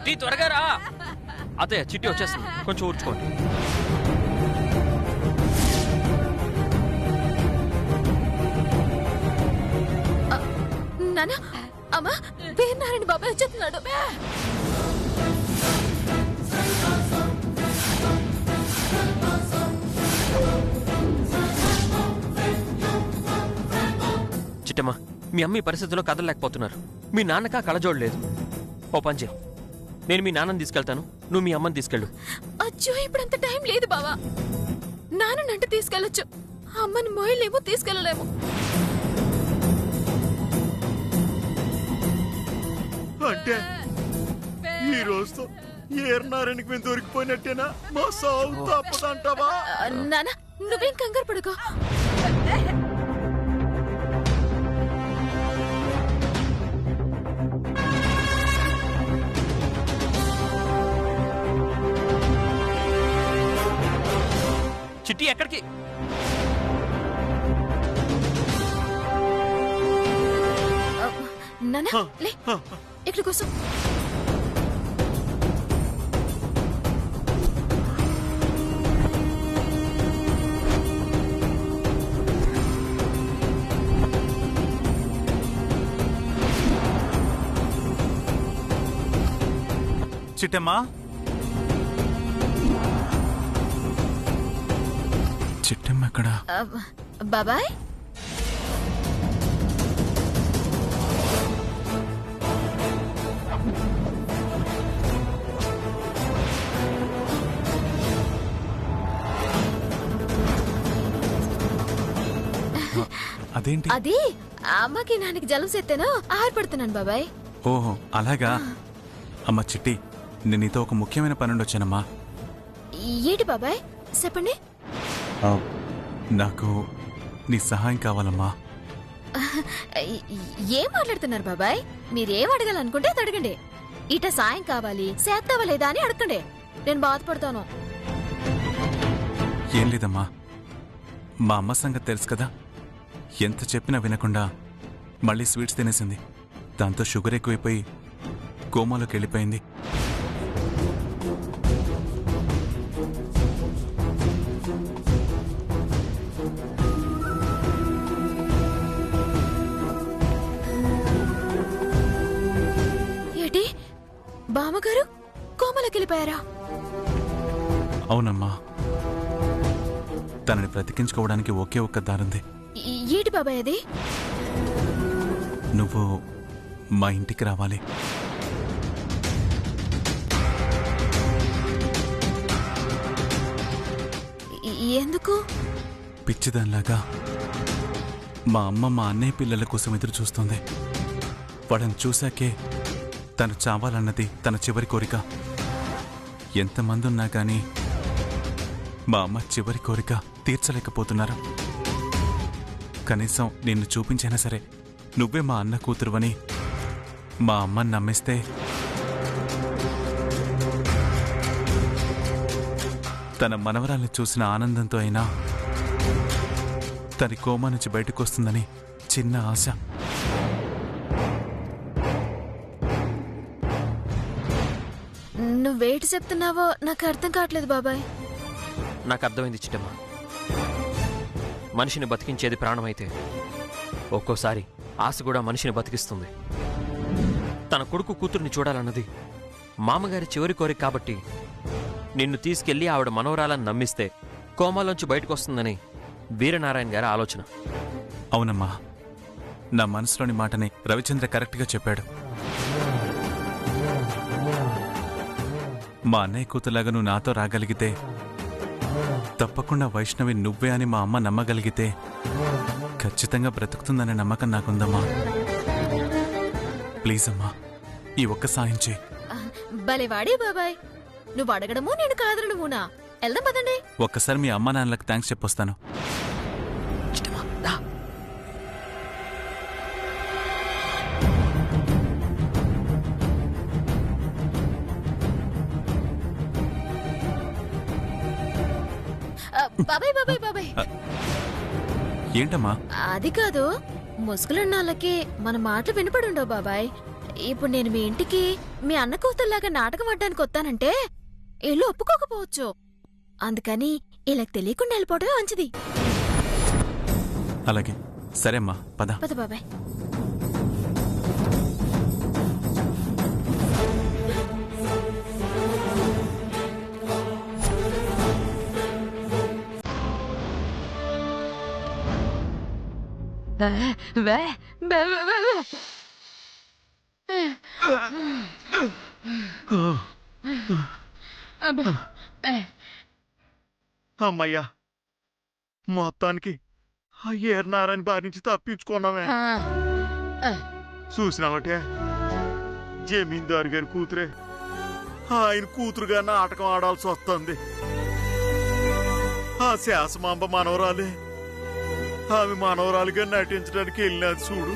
చిట్టి త్వరగా రా. అత్తయ్య చిట్టి వచ్చేస్తుంది, కొంచెం ఊర్చుకోండి. నానా అమ్మా, వీరనారాయణ బాబాయ్ వచ్చేస్తున్నాడు. చిట్టమ్మా, మీ అమ్మ ఈ పరిస్థితుల్లో కదలలేకపోతున్నారు. మీ నాన్నకా కళజోడలేదు. ఓ పని చేయి, నేను మీ నాన్నని తీసుకెళ్తాను, నువ్వు మీ అమ్మని తీసుకెళ్ళు. అచ్చో, ఇప్పుడంత టైం లేదు బావా. నాన్నంటే తీసుకెళ్ళొచ్చు, అమ్మని మోయలేమో తీసుకెళ్ళలేము. అంటే ఈ రోజుతో ఏర్నారాయణకి మేము దొరికిపోయినట్టేనా? మా సాగు తప్పదంటావా? నానా, నువ్వేం కంగారు పడుకో. చిట్టి ఎక్కడికి? నానా లే, ఇక్కడ కోసం. చిట్టమ్మా, చిట్టమ్మ ఎక్కడ? బాబాయ్, అదేంటి? అది అమ్మకి నాన్నకి జలం చేస్తేనో ఆహారపడుతున్నాను బాబాయ్. ఓహో అలాగా. అమ్మ చిట్టి, నేను నీతో ఒక ముఖ్యమైన పని నుండి వచ్చానమ్మా. ఏంటి బాబాయ్, చెప్పండి. నాకు నీ సహాయం కావాలమ్మా. ఏం మాట్లాడుతున్నారు బాబాయ్? మీరేం అడగాలనుకుంటే అది అడగండి. ఇట సాయం కావాలి, చేస్తావా లేదా అని అడగండి, నేను బాధపడతాను. ఏం లేదమ్మా, మా అమ్మ సంగతి తెలుసు కదా. ఎంత చెప్పినా వినకుండా మళ్ళీ స్వీట్స్ తినేసింది. దాంతో షుగర్ ఎక్కువైపోయి కోమాలోకి వెళ్ళిపోయింది. ఏంటి, బామ్మగారు కోమలోకి వెళ్ళిపోయారా? అవునమ్మా, తనని బ్రతికించుకోవడానికి ఒకే ఒక్క దారుంది. ఏంటి బాబాయ్ అది? నువ్వు మా ఇంటికి రావాలి. ఎందుకు? పిచ్చిదానిలాగా మా అమ్మ మా అన్నయ్య పిల్లల కోసం ఎదురు చూస్తుంది. వాళ్ళని చూశాకే తను చావాలన్నది తన చివరి కోరిక. ఎంతమంది ఉన్నా కానీ మా అమ్మ చివరి కోరిక తీర్చలేకపోతున్నారు. కనీసం నిన్ను చూపించైనా సరే నువ్వే మా అన్న కూతురువని మా అమ్మని నమ్మిస్తే తన మనవరాల్ని చూసిన ఆనందంతో అయినా తన కోమా నుంచి బయటకు వస్తుందని చిన్న ఆశ. నువ్వేటి చెప్తున్నావో నాకు అర్థం కావట్లేదు బాబాయ్. నాకు అర్థమైంది చిట్టమ్మ. మనిషిని బతికించేది ప్రాణమైతే ఒక్కోసారి ఆశ కూడా మనిషిని బతికిస్తుంది. తన కొడుకు కూతుర్ని చూడాలన్నది మామగారి చివరి కోరిక కాబట్టి నిన్ను తీసుకెళ్లి ఆవిడ మనవరాలని నమ్మిస్తే కోమాలోంచి బయటకు వస్తుందని వీరనారాయణ గారి ఆలోచన. అవునమ్మా, నా మనసులోని మాటని రవిచంద్ర కరెక్ట్గా చెప్పాడు. మా అన్నయ్య కూతురులాగా నువ్వు నాతో రాగలిగితే, తప్పకుండా వైష్ణవి నువ్వే అని మా అమ్మ నమ్మగలిగితే ఖచ్చితంగా బ్రతుకుతుందనే నమ్మకం నాకుందమ్మా. ప్లీజ్ అమ్మా, ఈ ఒక్క సాయం చేయి. భలేవాడే బాబాయ్, నువ్వు అడగడము నేను కాదనడమునా. వెళ్దాం పదండి. ఒక్కసారి మీ అమ్మ నాన్నలకు థ్యాంక్స్ చెప్పొస్తాను. బాబాయ్ బాబాయ్ బాబాయ్, ఏంటమ్మా? అది కాదు, ముసుగులున్నాళ్ళకి మన మాటలు వినపడుండవు బాబాయ్. ఇప్పుడు నేను మీ ఇంటికి మీ అన్న కూతురులాగా నాటకం ఆడడానికి వస్తానంటే ఇల్లు ఒప్పుకోకపోవచ్చు. అందుకని ఇలా తెలియకుండా వెళ్ళిపోవడమే మంచిది. అలాగే సరే అమ్మా, పద. పద బాబాయ్. అమ్మయ్యా, మొత్తానికి ఆ ఏర్నారాయణ బారి నుంచి తప్పించుకున్నామే. చూసినావటే, జమీందారు గారి కూతురే ఆయన కూతురుగా నాటకం ఆడాల్సి వస్తుంది. ఆ శాసమాంబ మనవరాలే ఆమె మనవరాలుగా నటించడానికి వెళ్ళినది చూడు.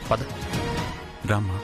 పద. రామ్మా.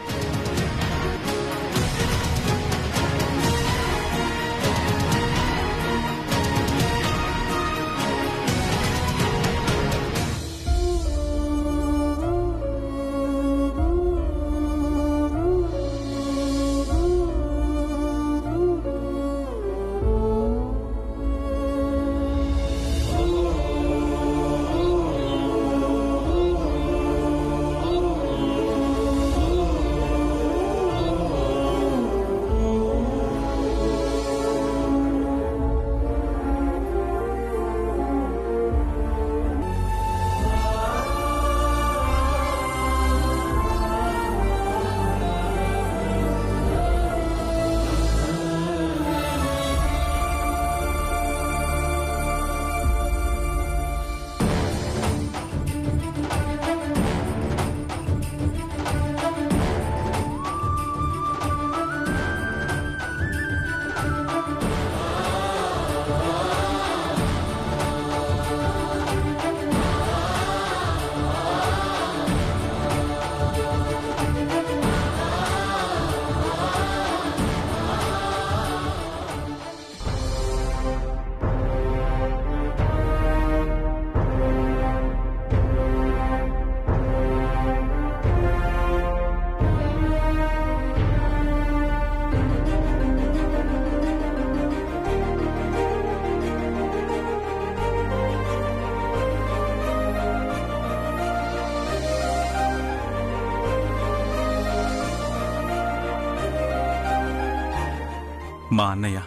మా అన్నయ్య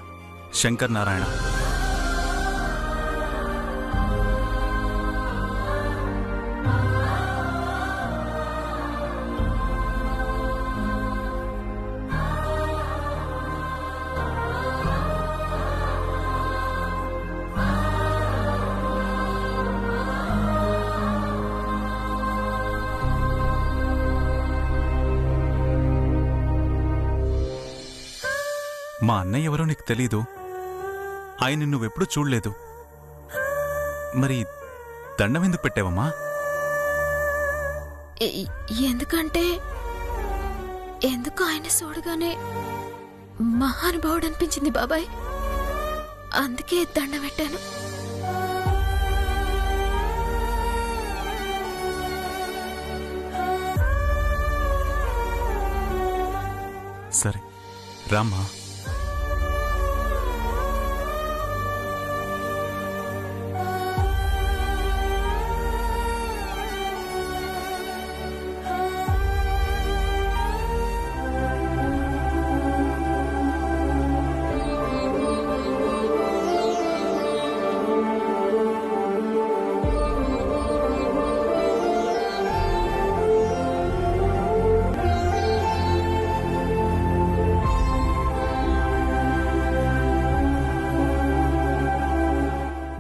శంకర్ నారాయణ. మా అన్నయ్య ఎవరో నీకు తెలీదు, ఆయన నువ్వెప్పుడు చూడలేదు. మరి దండం ఎందుకు పెట్టావమ్మా? ఎందుకంటే ఎందుకు ఆయన చూడగానే మహానుభావుడు అనిపించింది బాబాయ్, అందుకే దండం పెట్టాను. సరే రామ్మా.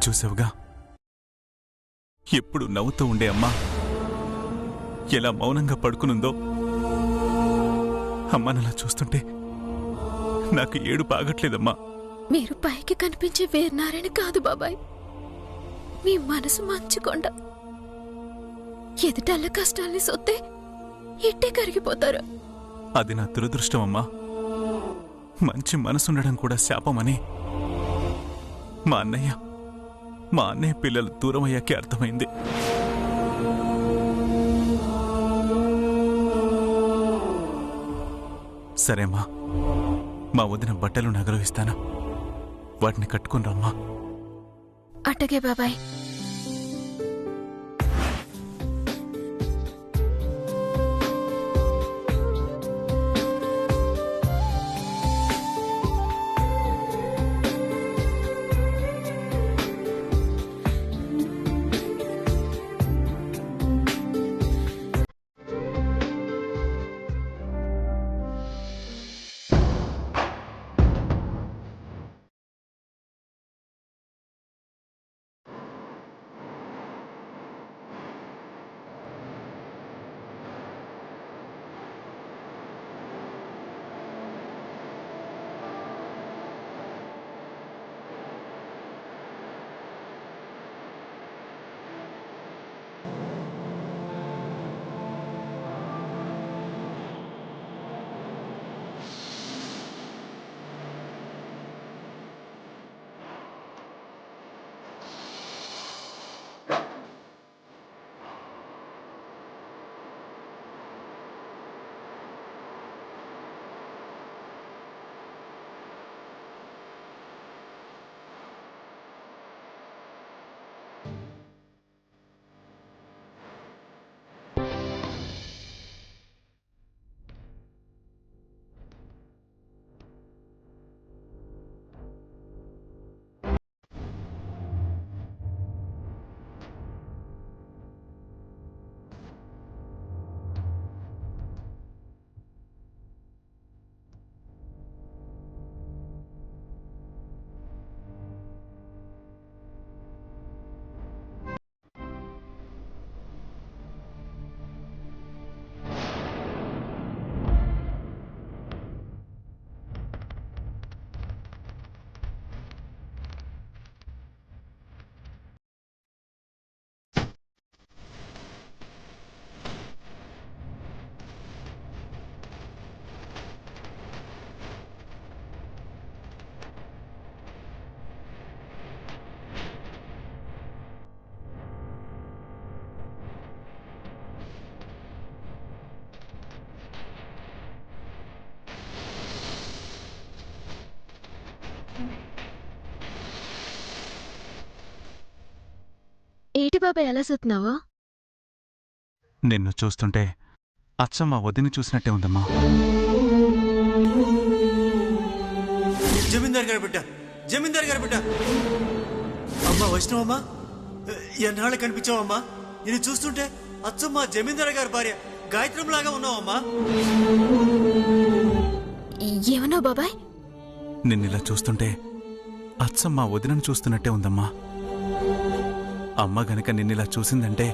చూసావుగా, ఎప్పుడు నవ్వుతూ ఉండే అమ్మా ఎలా మౌనంగా పడుకునుందో. అమ్మనలా చూస్తుంటే నాకు ఏడు బాగట్లేదమ్మా. మీరు పైకి కనిపించే వీరనారాయణ కాదు బాబాయ్. మీ మనసు మంచుకొండ. ఎదుటల్ల కష్టాల్ని సొత్తే ఇట్టే కరిగిపోతారు. అది నా దురదృష్టం అమ్మా. మంచి మనసుండడం కూడా శాపమని మా అన్నయ్య పిల్లలు దూరమయ్యాకే అర్థమైంది. సరేమ్మా, మా వదిన బట్టలు నగలు ఇస్తాను, వాటిని కట్టుకుని రమ్మా. అట్టగే బాబాయ్. ఏటి బాబాయ్ ఎలా చూస్తున్నావో? నిన్ను చూస్తుంటే అచ్చం మా వదిని చూసినట్టే ఉందమ్మా. జమీందార్ గారి బిడ్డ అమ్మా వైష్ణవమ్మా, ఎన్నాళ్ళు కనిపించావమ్మా? నేను చూస్తుంటే అచ్చం మా జమీందార్ గారి భార్య గాయత్రంలాగా ఉన్నావమ్మా. ఏమన్నావు బాబాయ్? నిన్నిలా చూస్తుంటే అచ్చం మా వదినను చూస్తున్నట్టే ఉందమ్మా. అమ్మ గనక నిన్నిలా చూసిందంటే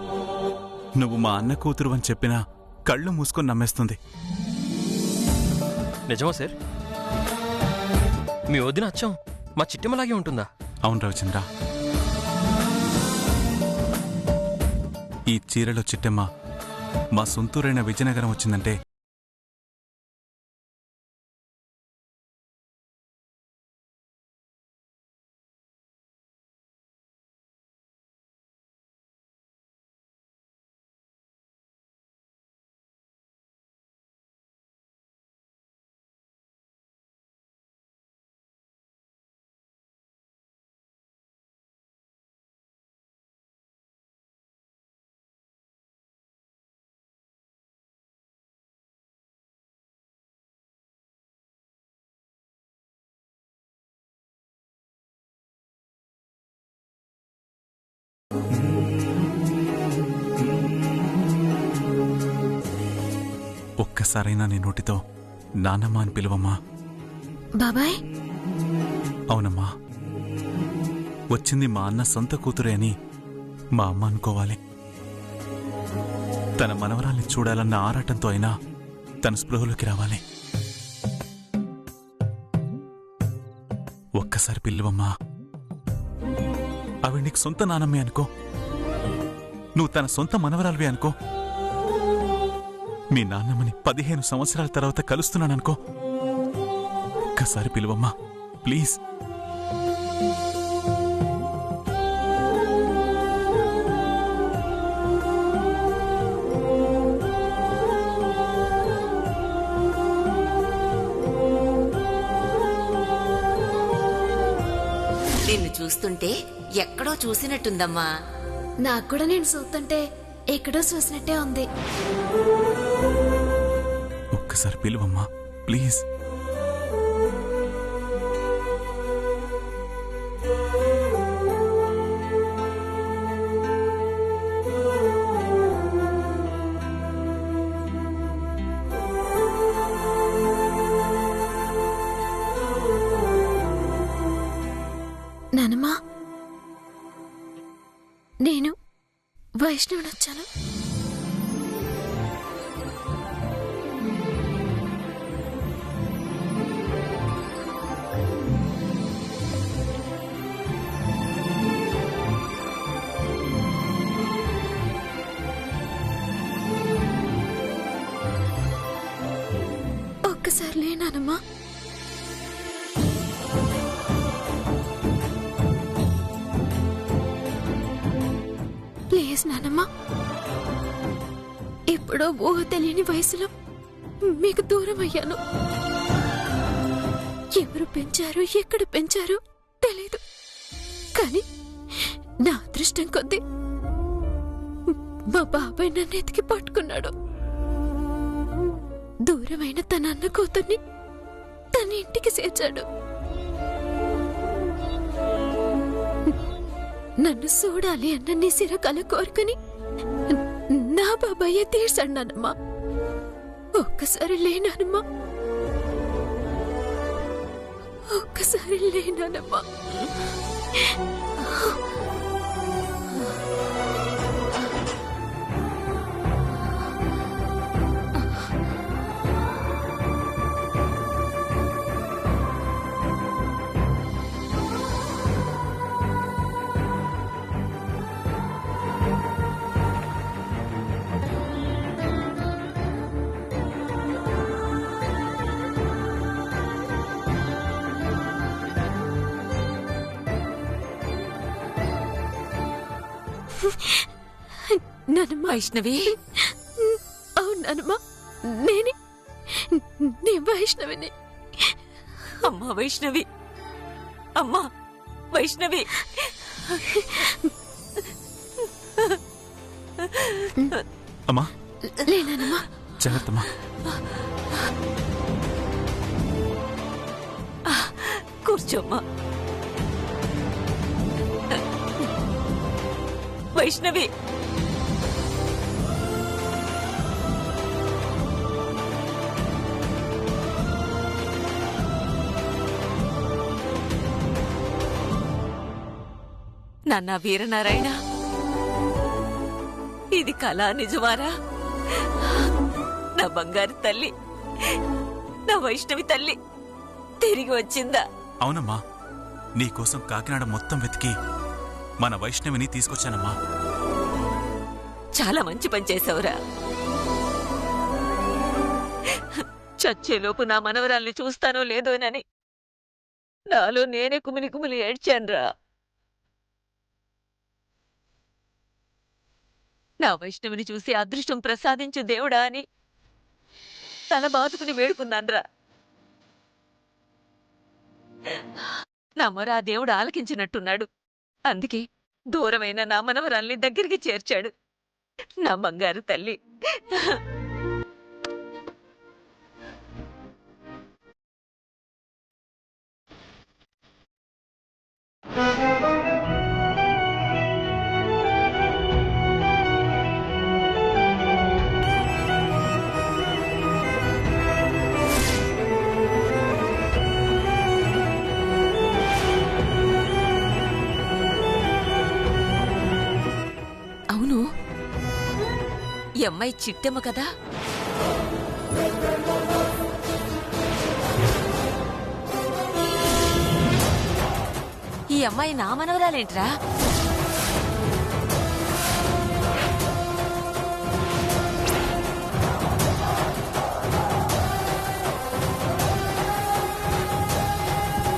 నువ్వు మా అన్న కూతురు అని చెప్పినా కళ్ళు మూసుకొని నమ్మేస్తుంది. నిజమా సార్? మీ వదిన అచ్చం మా చిట్టమ్మలాగే ఉంటుందా? అవును రవిచంద్ర, ఈ చీరలో చిట్టమ్మ మా సొంతూరైన విజయనగరం వచ్చిందంటే ఒక్కసారైనా నీ నోటితో నానమ్మ అని పిలువమ్మా. బాబాయ్. అవునమ్మా, వచ్చింది మా అన్న సొంత కూతురే అని మా అమ్మ అనుకోవాలి. తన మనవరాల్ని చూడాలన్న ఆరాటంతో అయినా తన స్పృహలోకి రావాలి. ఒక్కసారి పిలువమ్మా. ఆవిడ నీకు సొంత నానమ్మే అనుకో, నువ్వు తన సొంత మనవరాలివే అనుకో. మీ నాన్నమ్మని 15 సంవత్సరాల తర్వాత కలుస్తున్నాననుకో. ఒక్కసారి పిలువమ్మా ప్లీజ్. నిన్ను చూస్తుంటే ఎక్కడో చూసినట్టుందమ్మా. నాకు కూడా నేను చూస్తుంటే ఎక్కడో చూసినట్టే ఉంది. ఒక్కసారి పిలువమ్మా ప్లీజ్. నానమ్మా, నేను వైష్ణవిని వచ్చాను. ఒక్కసారి లేనానమ్మా. ప్లీజ్ నానమ్మా. ఎప్పుడో ఊహ తెలియని వయసులో మీకు దూరం అయ్యాను. ఎవరు పెంచారో ఎక్కడ పెంచారో తెలీదు, కానీ నా అదృష్టం కొద్దీ మా బాబాయ్ నన్ను ఎతికి పట్టుకున్నాడు. దూరమైన తన అన్న కూతుర్ని తన ఇంటికి చేర్చాడు. నన్ను చూడాలి అన్న నిసిర కల కోరుకుని నా బాబాయే తీర్చాడు నానమ్మా. ఒక్కసారి లేనానమ్మా, ఒక్కసారి లేనానమ్మా. నానమ్మా. వైష్ణవి, అవును నానమ్మా, నే వైష్ణవిని. అమ్మా వైష్ణవి, అమ్మా వైష్ణవి. అమ్మా లేనానమ్మా. జాగ్రత్తమ్మా. కూర్చోమ్మా. వైష్ణవి, నాన్న వీరనారాయణ, ఇది కళా నిజమారా? నా బంగారు తల్లి, నా వైష్ణవి తల్లి తిరిగి వచ్చిందా? అవునమ్మా, నీకోసం కాకినాడ మొత్తం వెతికి మన వైష్ణవిని తీసుకొచ్చానమ్మా. చాలా మంచి పని చేశావురా. చచ్చేలోపు నా మనవరాల్ని చూస్తానో లేదోనని నాలో నేనే కుమిలి కుమిలి ఏడ్చాన్రా. నా వైష్ణవిని చూసి అదృష్టం ప్రసాదించు దేవుడా అని తల బాదుకుని వేడుకున్నాన్రా. నా మొర ఆ దేవుడు ఆలకించినట్టున్నాడు. అందుకే దూరమైన నా మనవరాల్ని దగ్గరికి చేర్చాడు. నా బంగారు తల్లి. అవును, ఈ అమ్మాయి చిట్టెమ్మ కదా? ఈ అమ్మాయి నా మనవరాలేంట్రా?